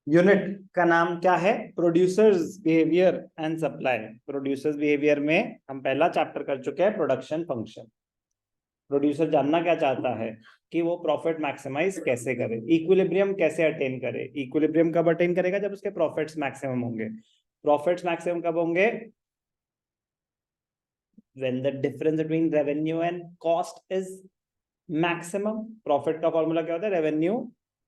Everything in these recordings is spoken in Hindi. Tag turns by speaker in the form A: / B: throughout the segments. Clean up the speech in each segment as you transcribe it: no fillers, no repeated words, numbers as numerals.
A: यूनिट का नाम क्या है? Producers behaviour and supply. Producers behaviour में हम पहला चैप्टर कर चुके हैं, प्रोडक्शन फंक्शन। प्रोड्यूसर जानना क्या चाहता है कि वो प्रॉफिट मैक्सिमाइज कैसे करे, इक्विलिब्रियम कैसे अटेन करे। इक्विलिब्रियम कब अटेन करेगा? जब उसके प्रॉफिट्स मैक्सिमम होंगे। प्रॉफिट्स मैक्सिमम कब होंगे? when the difference between revenue and cost is maximum। Profit का फॉर्मूला क्या होता है? Revenue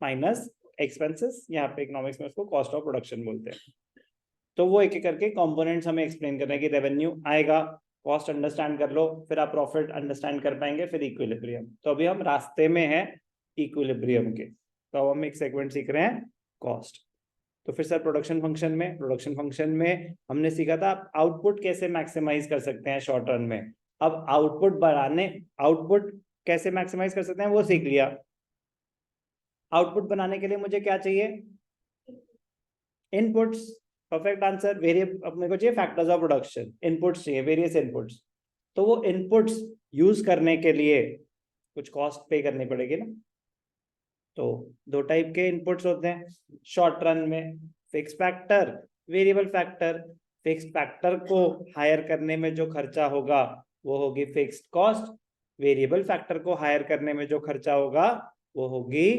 A: minus expenses. यहाँ पे इकोनॉमिक्स में उसको कॉस्ट ऑफ प्रोडक्शन बोलते हैं। तो वो एक एक करके कंपोनेंट्स हमें एक्सप्लेन करना है कि रेवेन्यू आएगा, कॉस्ट अंडरस्टैंड कर लो, फिर आप प्रॉफिट अंडरस्टैंड कर पाएंगे, फिर इक्विलिब्रियम। तो अभी हम रास्ते में हैं इक्विलिब्रियम के। तो अब हम एक सेगमेंट सीख रहे हैं, कॉस्ट। तो फिर सर प्रोडक्शन फंक्शन में हमने सीखा था आउटपुट कैसे मैक्सिमाइज कर सकते हैं शॉर्ट रन में। अब आउटपुट कैसे मैक्सिमाइज कर सकते हैं वो सीख लिया। आउटपुट बनाने के लिए मुझे क्या चाहिए? इनपुट्स। Perfect answer. वेरिएबल अपने को चाहिए फैक्टर्स ऑफ प्रोडक्शन, इनपुट्स चाहिए, वेरियस इनपुट्स। तो वो इनपुट्स यूज करने के लिए कुछ कॉस्ट पे करनी पड़ेगी ना। तो दो टाइप के इनपुट्स होते हैं शॉर्ट रन में, fix factor, variable factor. Fix factor को हायर करने में जो खर्चा होगा वो होगी फिक्स्ड कॉस्ट। वेरिएबल फैक्टर को हायर करने में जो खर्चा होगा वो होगी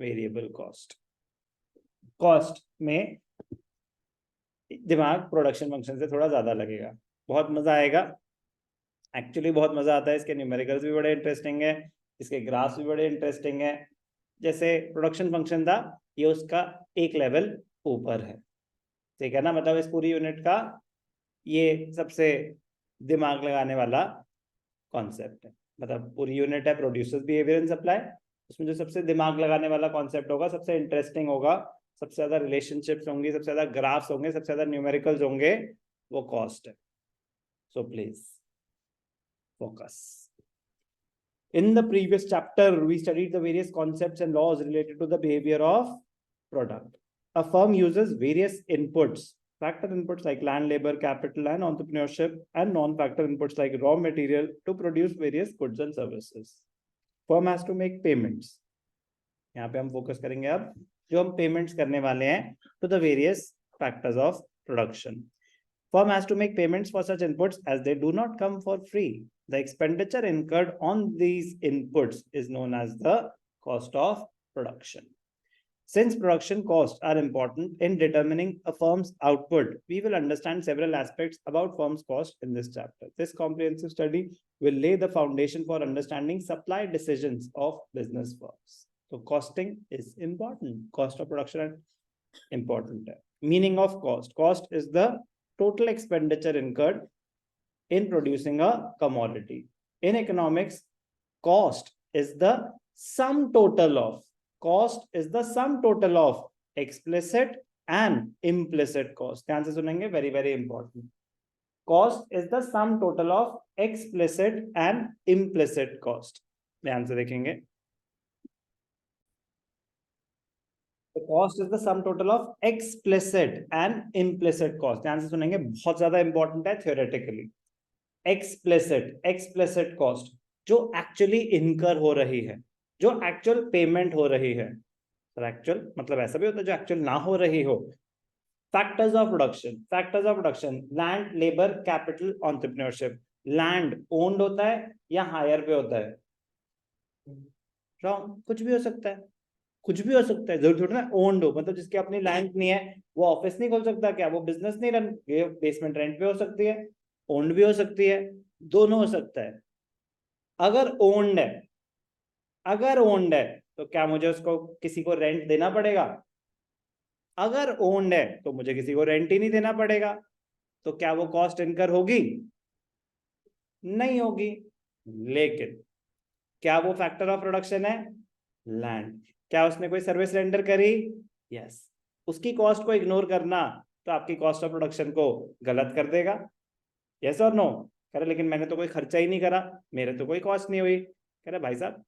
A: वेरिएबल कॉस्ट। कॉस्ट में दिमाग प्रोडक्शन फंक्शन से थोड़ा ज्यादा लगेगा, बहुत मजा आएगा। एक्चुअली बहुत मजा आता है। इसके न्यूमेरिकल्स भी बड़े इंटरेस्टिंग है, इसके ग्राफ्स भी बड़े इंटरेस्टिंग है। जैसे प्रोडक्शन फंक्शन था, ये उसका एक लेवल ऊपर है, ठीक है ना। मतलब इस पूरी यूनिट का ये सबसे दिमाग लगाने वाला कॉन्सेप्ट है। मतलब पूरी यूनिट है प्रोड्यूसर्स बिहेवियर एंड सप्लाई, उसमें जो सबसे दिमाग लगाने वाला कॉन्सेप्ट होगा, सबसे इंटरेस्टिंग होगा, सबसे ज्यादा रिलेशनशिप्स होंगी, सबसे ज्यादा ग्राफ्स होंगे, सबसे ज्यादा न्यूमेरिकल्स होंगे, वो कॉस्ट है। So please focus. In the previous chapter, we studied the various concepts and laws related to the behavior of product. A firm uses various inputs, factor inputs like land, labor, capital, and entrepreneurship, and non-factor inputs like raw material to produce various goods and services. Firm has to make payments. यहाँ पे हम फोकस करेंगे अब जो हम पेमेंट्स करने वाले हैं to the various factors of production. Firm has to make payments for such inputs as they do not come for free. The expenditure incurred on these inputs is known as the cost of production. Since production costs are important in determining a firm's output, we will understand several aspects about firm's cost in this chapter. This comprehensive study will lay the foundation for understanding supply decisions of business firms. So costing is important. Cost of production is important. Meaning of cost. Cost is the total expenditure incurred in producing a commodity. In economics, cost is the sum total of explicit and implicit cost. ध्यान से सुनेंगे, very very important. Cost is the sum total of explicit and implicit cost. ध्यान से देखेंगे, The cost is the sum total of explicit and implicit cost. ध्यान से सुनेंगे, बहुत ज्यादा इंपॉर्टेंट है theoretically. एक्सप्लिसिट कॉस्ट जो एक्चुअली इनकर हो रही है, जो एक्चुअल पेमेंट हो रही है। एक्चुअल मतलब ऐसा भी होता है जो एक्चुअल ना हो रही हो। Factors of production, land, labour, capital, entrepreneurship. Land owned होता है या हायर पे होता है? रॉन्ग, कुछ भी हो सकता है, कुछ भी हो सकता है, जरूर थोड़ा ना ओन्ड हो। मतलब जिसकी अपनी लैंड नहीं है वो ऑफिस नहीं खोल सकता क्या? वो बिजनेस नहीं रन, बेसमेंट रेंट पे हो सकती है, ओन्ड भी हो सकती है, दोनों हो सकता है। अगर ओन्ड है तो क्या मुझे उसको किसी को रेंट देना पड़ेगा? अगर ओन्ड है तो मुझे किसी को रेंट ही नहीं देना पड़ेगा। तो क्या वो कॉस्ट इनकर होगी? नहीं होगी। लेकिन क्या वो फैक्टर ऑफ प्रोडक्शन है? लैंड। क्या उसने कोई सर्विस रेंडर करी? यस। उसकी कॉस्ट को इग्नोर करना तो आपकी कॉस्ट ऑफ प्रोडक्शन को गलत कर देगा। यस और नो? कह रहे लेकिन मैंने तो कोई खर्चा ही नहीं करा, मेरे तो कोई कॉस्ट नहीं हुई। कह रहे भाई साहब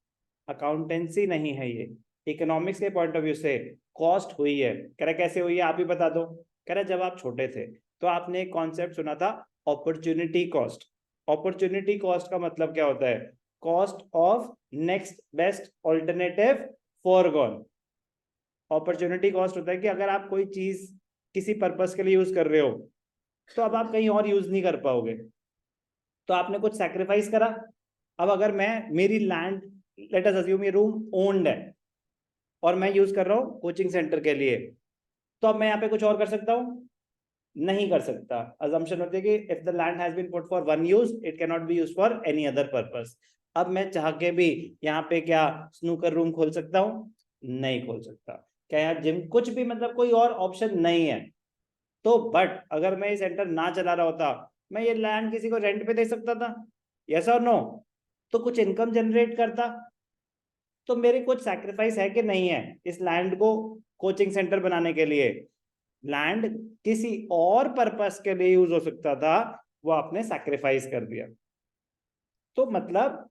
A: अकाउंटेंसी नहीं है ये, इकोनॉमिक्स के पॉइंट ऑफ व्यू से कॉस्ट हुई है। कह रहे कैसे हुई है आप ही बता दो। कह रहे जब आप छोटे थे तो आपने एक कॉन्सेप्ट सुना था अपॉर्चुनिटी कॉस्ट। अपॉर्चुनिटी कॉस्ट का मतलब क्या होता है? Cost of next best alternative foregone. Opportunity cost होता है कि अगर आप कोई चीज किसी पर्पस के लिए यूज कर रहे हो तो अब आप कहीं और यूज नहीं कर पाओगे, तो आपने कुछ सैक्रिफाइस करा। अब अगर मेरी लैंड, लेट अस अज्यूम ये रूम ओन्ड है और मैं यूज कर रहा हूँ कोचिंग सेंटर के लिए, तो अब मैं यहाँ पे कुछ और कर सकता हूँ? नहीं कर सकता। अजम्पशन होती है कि if the land has been put for one use it can not be use for any other purpose. अब मैं चाह के भी यहाँ पे क्या स्नूकर रूम खोल सकता हूँ? नहीं खोल सकता। क्या यहाँ जिम, कुछ भी, मतलब कोई और ऑप्शन नहीं है। तो बट अगर मैं ये सेंटर ना चला रहा होता, मैं ये लैंड किसी को रेंट पे दे सकता था, यस और नो? तो कुछ इनकम जनरेट करता। तो मेरे कुछ सैक्रिफाइस है कि नहीं है इस लैंड को कोचिंग सेंटर बनाने के लिए? लैंड किसी और पर्पस के लिए यूज हो सकता था, वो आपने सैक्रिफाइस कर दिया। तो मतलब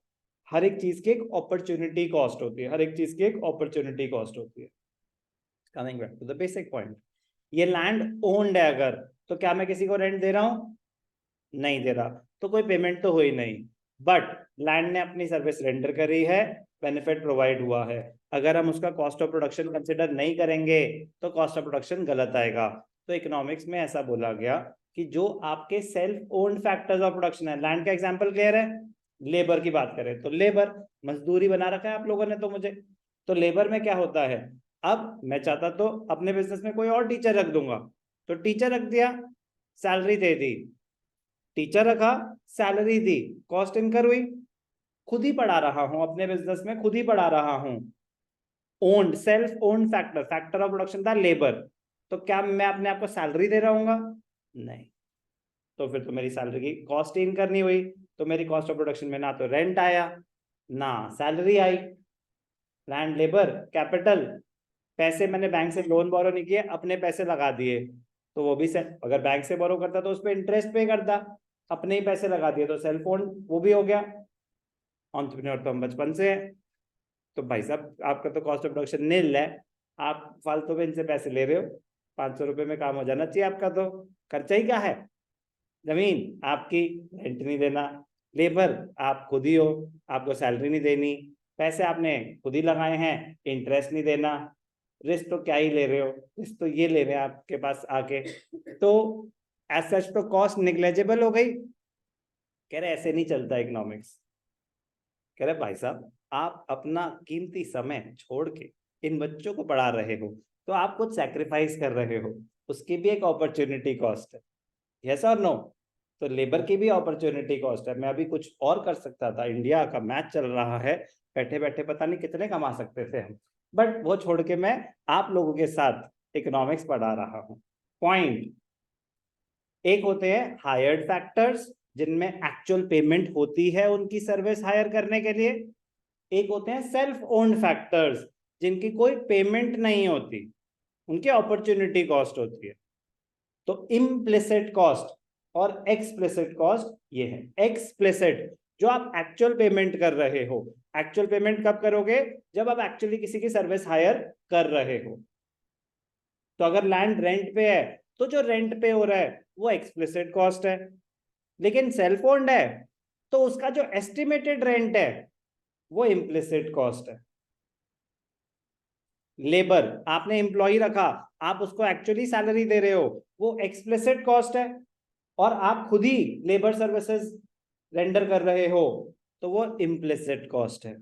A: हर एक चीज की एक अपॉर्चुनिटी कॉस्ट होती है, हर एक चीज की एक अपॉर्चुनिटी कॉस्ट होती है। Coming back to the basic point, ये लैंड ओन्ड है अगर, तो क्या मैं किसी को रेंट दे रहा हूं? नहीं दे रहा, तो कोई पेमेंट तो हुई नहीं। बट लैंड ने अपनी सर्विस रेंडर करी है, बेनिफिट प्रोवाइड हुआ है। अगर हम उसका कॉस्ट ऑफ प्रोडक्शन कंसिडर नहीं करेंगे तो कॉस्ट ऑफ प्रोडक्शन गलत आएगा। तो इकोनॉमिक्स में ऐसा बोला गया कि जो आपके self owned factors of production है, लैंड का एग्जांपल क्लियर है? लेबर की बात करें तो लेबर, मजदूरी बना रखा है आप लोगों ने तो मुझे, तो लेबर में क्या होता है, अब मैं चाहता तो अपने बिजनेस में कोई और टीचर रख दूंगा, तो टीचर रख दिया, सैलरी दे दी, टीचर रखा, सैलरी दी, कॉस्ट इनकर हुई, खुद ही पढ़ा रहा हूं अपने बिजनेस में, खुद ही पढ़ा रहा हूं। Owned, self owned factor, factor of production था लेबर, तो क्या मैं अपने आप को सैलरी दे रहा हूँ? नहीं। तो फिर तो मेरी सैलरी की कॉस्ट ही इनकर नहीं हुई, तो मेरी कॉस्ट ऑफ प्रोडक्शन में ना तो रेंट आया ना सैलरी आई। लैंड, लेबर, कैपिटल, पैसे मैंने बैंक से लोन बोरो नहीं किए, अपने पैसे लगा दिए, तो वो भी अगर बैंक से बोरो करता तो उस पर इंटरेस्ट पे करता, अपने ही पैसे लगा दिए तो सेल्फ ओन्ड वो भी हो गया। एंटरप्रेन्योर तो हम बचपन से है, तो भाई साहब आपका तो कॉस्ट ऑफ प्रोडक्शन नील है, आप फालतू में इनसे पैसे ले रहे हो, 500 रुपए में काम हो जाना चाहिए आपका, तो खर्चा ही क्या है? जमीन आपकी, रेंट नहीं देना, लेबर आप खुद ही हो, आपको सैलरी नहीं देनी, पैसे आपने खुद ही लगाए हैं, इंटरेस्ट नहीं देना, रिस्क तो क्या ही ले रहे हो, रिस्क तो ये ले रहे हैं आपके पास आके, तो एज सच तो कॉस्ट निग्लेजेबल हो गई। कह रहे ऐसे नहीं चलता इकोनॉमिक्स। कह रहे भाई साहब आप अपना कीमती समय छोड़ के इन बच्चों को पढ़ा रहे हो, तो आप कुछ सैक्रिफाइस कर रहे हो, उसकी भी एक अपॉर्चुनिटी कॉस्ट है, यस और नो? तो लेबर की भी अपॉर्चुनिटी कॉस्ट है, मैं अभी कुछ और कर सकता था, इंडिया का मैच चल रहा है, बैठे बैठे पता नहीं कितने कमा सकते थे हम, बट वो छोड़ के मैं आप लोगों के साथ इकोनॉमिक्स पढ़ा रहा हूं। पॉइंट, एक होते हैं हायर्ड फैक्टर्स जिनमें एक्चुअल पेमेंट होती है उनकी सर्विस हायर करने के लिए, एक होते हैं सेल्फ ओन्ड फैक्टर्स जिनकी कोई पेमेंट नहीं होती, उनकी अपॉर्चुनिटी कॉस्ट होती है। तो इम्प्लिसिट कॉस्ट और एक्सप्लिसिट कॉस्ट ये है। एक्सप्लिसिट जो आप एक्चुअल पेमेंट कर रहे हो, एक्चुअल पेमेंट कब करोगे? जब आप एक्चुअली किसी की सर्विस हायर कर रहे हो। तो अगर लैंड रेंट पे है तो जो रेंट पे हो रहा है वो एक्सप्लिसिट कॉस्ट है, लेकिन सेल्फ ओन्ड है तो उसका जो एस्टिमेटेड रेंट है वो इम्प्लिसिट कॉस्ट है। लेबर आपने एम्प्लॉय रखा, आप उसको एक्चुअली सैलरी दे रहे हो, वो एक्सप्लिसिट कॉस्ट है, और आप खुद ही लेबर सर्विसेज रेंडर कर रहे हो तो वो इम्प्लिसिट कॉस्ट है।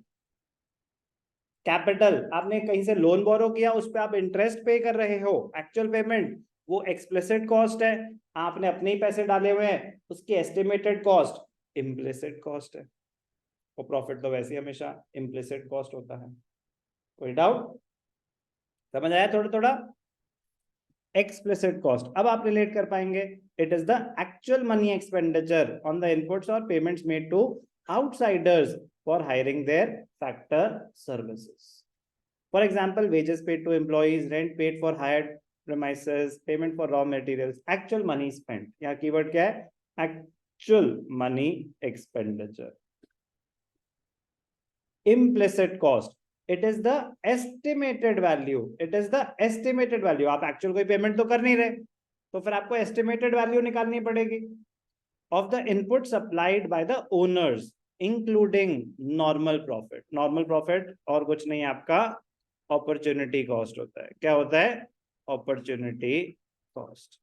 A: कैपिटल आपने कहीं से लोन बोरो किया, उस पर आप इंटरेस्ट पे कर रहे हो, एक्चुअल पेमेंट, वो एक्सप्लिसिट कॉस्ट है। आपने अपने ही पैसे डाले हुए हैं, उसकी एस्टिमेटेड कॉस्ट इम्प्लिसिट कॉस्ट है। और प्रॉफिट तो वैसे ही हमेशा इम्प्लिसिट कॉस्ट होता है। कोई डाउट? समझ आया थोड़ा थोड़ा? एक्सप्लिसिट कॉस्ट अब आप रिलेट कर पाएंगे, it is the actual money expenditure on the inputs और payments made to outsiders for hiring their factor services. For example wages paid to employees, rent paid for hired premises, payment for raw materials, actual money spent। यहाँ कीवर्ड क्या है? Actual money expenditure. implicit cost, it is the estimated value, it is the estimated value। आप एक्चुअल कोई पेमेंट तो कर नहीं रहे, तो फिर आपको एस्टिमेटेड वैल्यू निकालनी पड़ेगी of the input supplied by the owners including normal profit. Normal profit और कुछ नहीं, आपका अपॉर्चुनिटी कॉस्ट होता है। क्या होता है? Opportunity cost.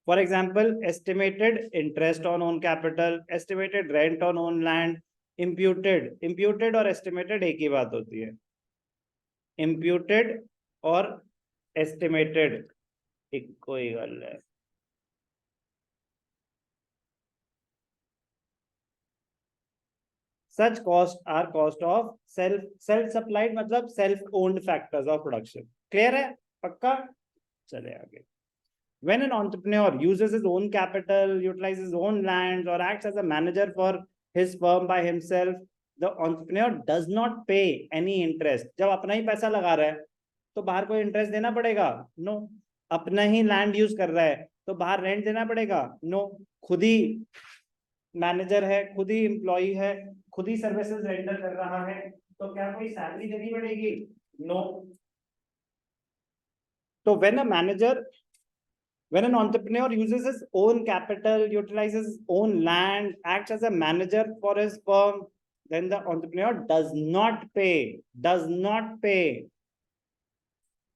A: For example, estimated interest on own capital, estimated rent on own land, imputed और एस्टिमेटेड एक ही बात होती है। इम्प्यूटेड और एस्टिमेटेड एक कोई गल है। Such costs are cost of self supplied मतलब self owned factors of production. Clear है? पक्का? चले आगे। When an entrepreneur uses his own capital, utilizes his own lands, or acts as a manager for his firm by himself, the entrepreneur does not pay any interest. जब अपना ही पैसा लगा रहा है तो बाहर कोई इंटरेस्ट देना पड़ेगा? नो। अपना ही लैंड यूज कर रहा है तो बाहर रेंट देना पड़ेगा? नो। खुद ही मैनेजर है, खुद ही एम्प्लॉई है, खुद ही सर्विसेज रेंडर कर रहा है, तो क्या कोई सैलरी देनी पड़ेगी? नो। तो when an entrepreneur uses his own capital, utilizes his own land, acts as a manager for his firm, then the entrepreneur does not pay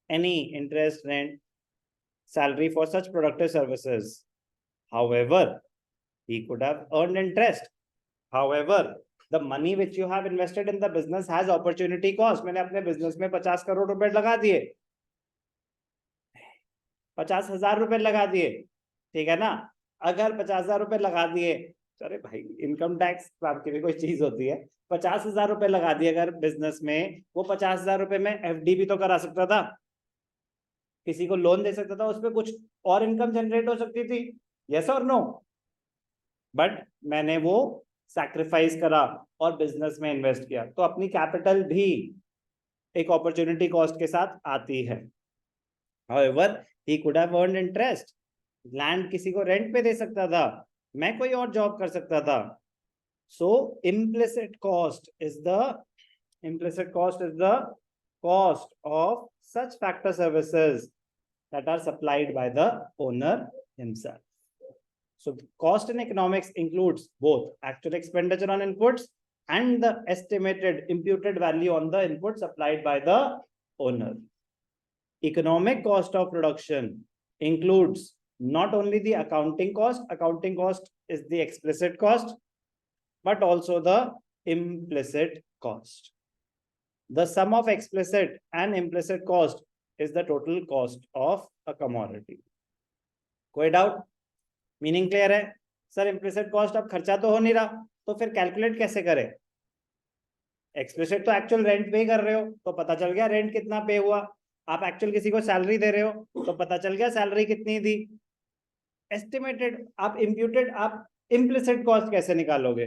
A: any interest, rent, salary for such productive services. However, he could have earned interest. However, the money which you have invested in the business has opportunity cost. मैंने अपने बिजनेस में 50 करोड़ रुपए लगा दिए, 50,000 रुपए लगा दिए, ठीक है ना? अगर 50,000 रुपए लगा दिए, अरे भाई इनकम टैक्स आपकी भी कोई चीज होती है, 50,000 रुपए लगा दिए अगर बिजनेस में, वो 50,000 रुपए में एफडी भी तो करा सकता था, किसी को लोन दे सकता था, उसमें कुछ और इनकम जनरेट हो सकती थी। यस और नो? बट मैंने वो सैक्रिफाइस करा और बिजनेस में इन्वेस्ट किया, तो अपनी कैपिटल भी एक अपॉर्चुनिटी कॉस्ट के साथ आती है। However, he could have earned interest. Land किसी को रेंट पे दे सकता था, मैं कोई और जॉब कर सकता था। So implicit cost is the cost of such factor services that are supplied by the owner himself. So cost in economics includes both actual expenditure on inputs and the estimated imputed value on the input supplied by the owner. Economic cost of production includes not only the accounting cost is the explicit cost, but also the implicit cost. The sum of explicit and implicit cost is the total cost of a commodity. कोई डाउट? मीनिंग क्लियर है? सर इम्प्लिसिट कॉस्ट अब खर्चा तो हो नहीं रहा, तो फिर कैलकुलेट कैसे करें? एक्सप्लिसिट तो एक्चुअल रेंट पे कर रहे हो, तो पता चल गया रेंट कितना पे हुआ। आप एक्चुअल किसी को सैलरी दे रहे हो तो पता चल गया सैलरी कितनी दी। एस्टिमेटेड आप इम्प्यूटेड आप इम्प्लिसिट कॉस्ट कैसे निकालोगे?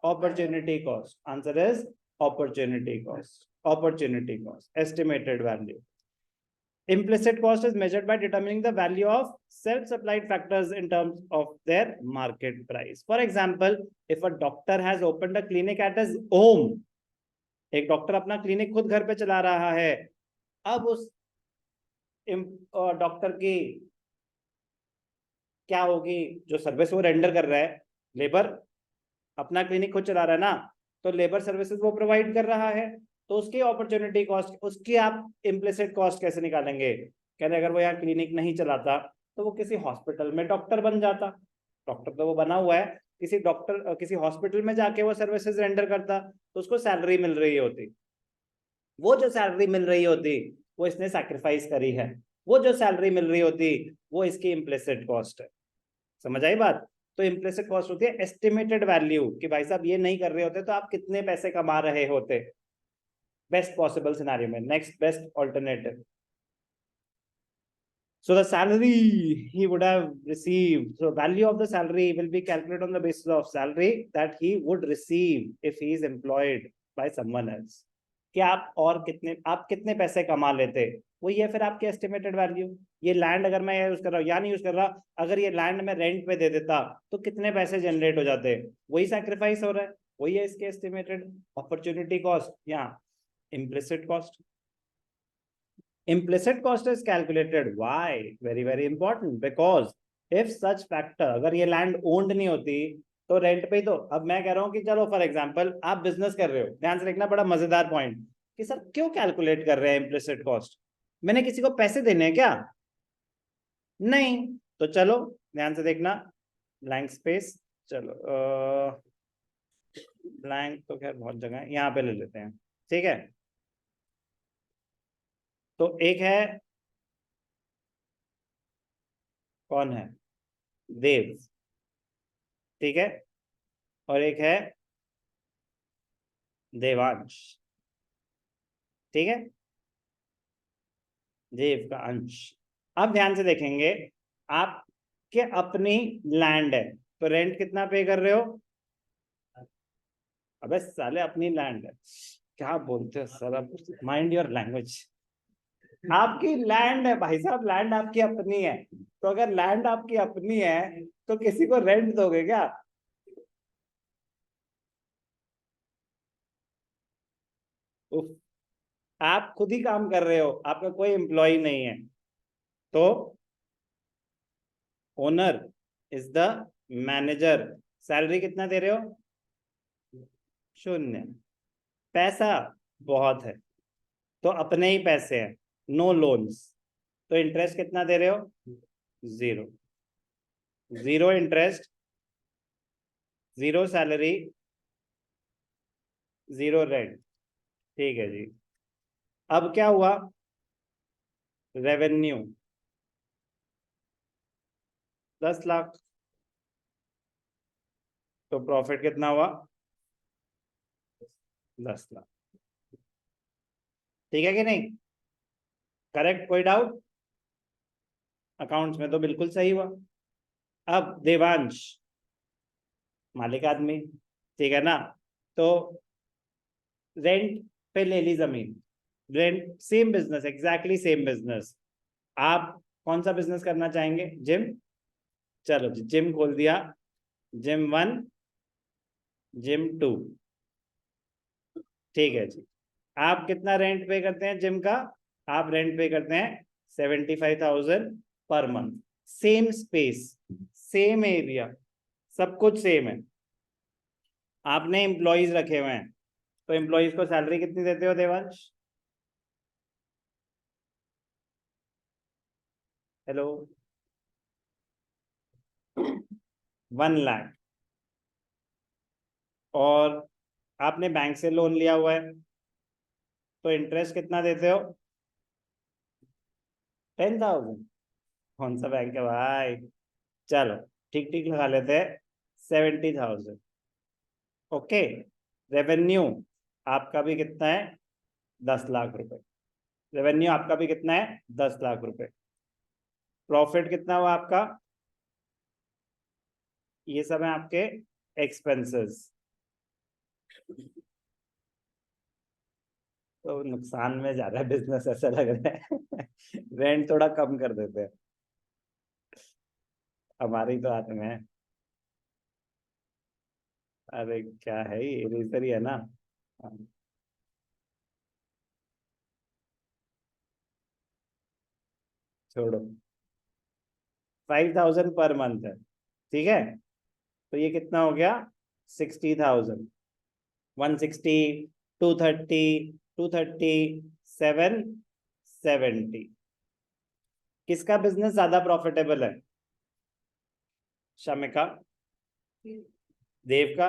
A: Opportunity cost. Answer is opportunity cost, estimated value. Implicit cost is measured by determining the value of self-supplied factors in terms of their market price. For example, if a doctor has opened a clinic at his home, एक डॉक्टर अपना क्लिनिक खुद घर पे चला रहा है, अब उस डॉक्टर की क्या होगी? जो सर्विस वो रेंडर कर रहा है, लेबर अपना क्लिनिक खुद चला रहा है ना, तो लेबर सर्विसेज वो प्रोवाइड कर रहा है, तो उसकी अपॉर्चुनिटी कॉस्ट, उसकी आप इम्प्लिसिट कॉस्ट कैसे निकालेंगे? कहते अगर वो यहाँ क्लिनिक नहीं चलाता तो वो किसी हॉस्पिटल में डॉक्टर बन जाता, डॉक्टर तो वो बना हुआ है, किसी डॉक्टर किसी हॉस्पिटल में जाके वो सर्विसेज रेंडर करता, तो उसको सैलरी मिल रही होती। वो जो सैलरी मिल रही होती वो इसने सैक्रिफाइस करी है, वो जो सैलरी मिल रही होती वो इसकी इम्प्लिसिट कॉस्ट है। समझ आई बात? तो इम्प्लिसिट कॉस्ट होती है एस्टिमेटेड वैल्यू, कि भाई साहब ये नहीं कर रहे होते तो आप कितने पैसे कमा रहे होते बेस्ट पॉसिबल सिनेरियो में, next best alternative. So the salary he would have received, so value of the salary will be calculated on the basis of salary that he would receive if he is employed by someone else. कि आप कितने पैसे कमा लेते, वही है फिर आपकी एस्टिमेटेड वैल्यू। ये लैंड अगर मैं यूज कर रहा हूँ या नहीं यूज कर रहा, अगर ये लैंड मैं रेंट पे दे देता तो कितने पैसे जनरेट हो जाते, वही सैक्रिफाइस हो रहा है, वही है इसके एस्टिमेटेड अपॉर्चुनिटी कॉस्ट या implicit cost. Implicit cost is calculated. Why? Very important. Because if such factor, अगर ये land owned नहीं होती तो रेंट पे ही तो। अब मैं कह रहा हूँ कि चलो फॉर एग्जांपल आप बिजनेस कर रहे हो, ध्यान से देखना, बड़ा मजेदार पॉइंट, कि सर क्यों कैलकुलेट कर रहे हैं इम्प्लिसिट कॉस्ट, मैंने किसी को पैसे देने हैं क्या? नहीं। तो चलो ध्यान से देखना, ब्लैंक स्पेस, चलो ब्लैंक तो खैर बहुत जगह है, यहाँ पे ले लेते हैं, ठीक है। तो एक है, कौन है, देव, ठीक है, और एक है देवांश, ठीक है, देव का अंश। अब ध्यान से देखेंगे, आपके अपनी लैंड है, तो रेंट कितना पे कर रहे हो? अबे साले अपनी लैंड है, क्या बोलते हो सर, अब माइंड योर लैंग्वेज। आपकी लैंड है भाई साहब, लैंड आपकी अपनी है, तो अगर लैंड आपकी अपनी है तो किसी को रेंट दोगे क्या? उफ, आप खुद ही काम कर रहे हो, आपका कोई एम्प्लॉय नहीं है, तो owner is the manager, salary कितना दे रहे हो? शून्य। पैसा बहुत है, तो अपने ही पैसे हैं, नो लोन्स, तो इंटरेस्ट कितना दे रहे हो? Zero. Zero interest, zero salary, zero rent, ठीक है जी। अब क्या हुआ? रेवेन्यू 10 लाख, तो प्रॉफिट कितना हुआ? 10 लाख, ठीक है कि नहीं? करेक्ट, कोई डाउट? अकाउंट्स में तो बिल्कुल सही हुआ। अब देवांश, मालिक आदमी, ठीक है ना, तो रेंट पे ले ली जमीन, rent, same business, exactly same business. आप कौन सा बिजनेस करना चाहेंगे? जिम, चलो जी जिम खोल दिया, जिम 1, जिम 2, ठीक है जी। आप कितना रेंट पे करते हैं जिम का? आप रेंट पे करते हैं 75,000 per month, same space, same area, सब कुछ सेम है। आपने एम्प्लॉयज रखे हुए हैं, तो एम्प्लॉयज को सैलरी कितनी देते हो देवांश? हेलो, 1 लाख। और आपने बैंक से लोन लिया हुआ है, तो इंटरेस्ट कितना देते हो? 10,000। कौन सा बैंक है भाई? चलो ठीक ठीक लगा लेते हैं, 70,000। ओके, रेवेन्यू आपका भी कितना है? 10 लाख रुपए। रेवेन्यू आपका भी कितना है? 10 लाख रुपए। प्रॉफिट कितना हुआ आपका? ये सब है आपके एक्सपेंसेस, तो नुकसान में जा रहा है बिजनेस ऐसा लग रहा है। रेंट थोड़ा कम कर देते हैं, हमारी तो हाथ में है। अरे क्या है, ये इरेजर ही है ना। हाँ, छोड़ो, 5,000 पर मंथ है, ठीक है, तो ये कितना हो गया? 60,000, 160, 230, 230, 770। किसका बिजनेस ज्यादा प्रॉफिटेबल है? शमी का, देव का?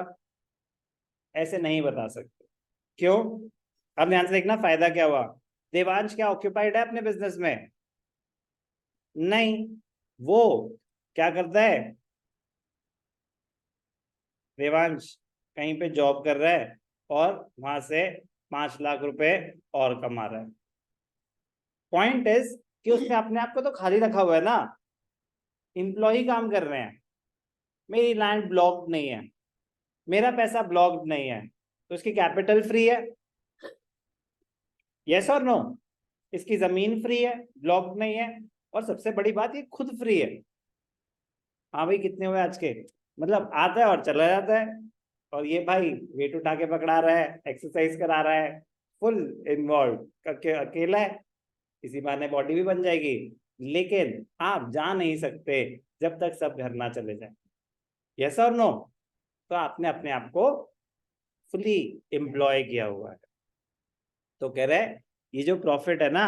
A: ऐसे नहीं बता सकते, क्यों? अब ध्यान से देखना, फायदा क्या हुआ? देवांश क्या ऑक्यूपाइड है अपने बिजनेस में? नहीं, वो क्या करता है? देवांश कहीं पे जॉब कर रहा है, और वहां से 5 लाख रुपए और कमा रहा है। पॉइंट इज कि उसने अपने आप को तो खाली रखा हुआ है ना, इम्प्लॉय काम कर रहे हैं, मेरी लैंड ब्लॉक्ड नहीं है, मेरा पैसा ब्लॉक्ड नहीं है, तो इसकी कैपिटल फ्री है, यस और नो? इसकी जमीन फ्री है, ब्लॉक्ड नहीं है, और सबसे बड़ी बात ये खुद फ्री है। हाँ भाई, कितने हुए आज के? मतलब आता है और चला जाता है, और ये भाई वेट उठा के पकड़ा रहा है, एक्सरसाइज करा रहा है, फुल इन्वॉल्व, अकेला है, इसी बहाने बॉडी भी बन जाएगी। लेकिन आप जा नहीं सकते जब तक सब घर ना चले जाए, यस और नो? तो आपने अपने आप को फुली एम्प्लॉय किया हुआ है। तो कह रहे ये जो प्रॉफिट है ना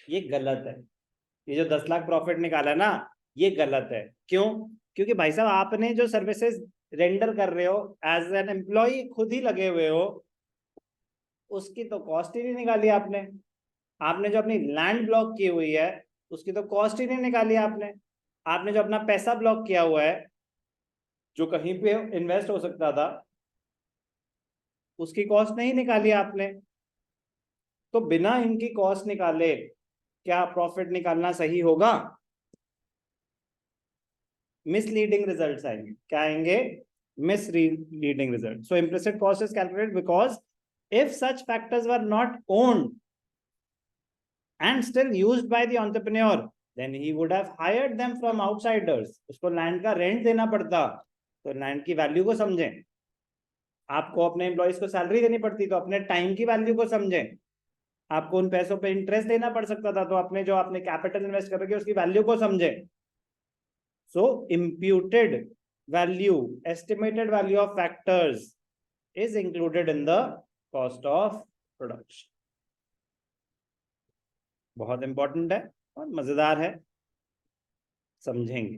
A: ये गलत है, ये जो 10 लाख प्रॉफिट निकाला ना ये गलत है। क्यों? क्योंकि भाई साहब आपने जो सर्विसेज रेंडर कर रहे हो एज एन एम्प्लॉय, खुद ही लगे हुए हो, उसकी तो कॉस्ट ही नहीं निकाली आपने। आपने जो अपनी लैंड ब्लॉक की हुई है उसकी तो कॉस्ट ही नहीं निकाली आपने। आपने जो अपना पैसा ब्लॉक किया हुआ है जो कहीं पे इन्वेस्ट हो सकता था उसकी कॉस्ट नहीं निकाली आपने। तो बिना इनकी कॉस्ट निकाले क्या प्रॉफिट निकालना सही होगा? मिसलीडिंग रिजल्ट्स आएंगे। क्या आएंगे? Misleading result. So implicit cost is calculated because if such factors were not owned and still used by the entrepreneur, then he would have hired them from outsiders. उसको लैंड का रेंट देना पड़ता, तो लैंड की वैल्यू को समझें। आपको अपने एम्प्लॉइज को सैलरी देनी पड़ती, तो अपने टाइम की वैल्यू को समझें। आपको उन पैसों पे इंटरेस्ट देना पड़ सकता था, तो अपने जो आपने कैपिटल इन्वेस्ट करोगे उसकी वैल्यू को समझें। सो imputed value, estimated value of factors is included in the cost of production. बहुत इंपॉर्टेंट है और मजेदार है, समझेंगे।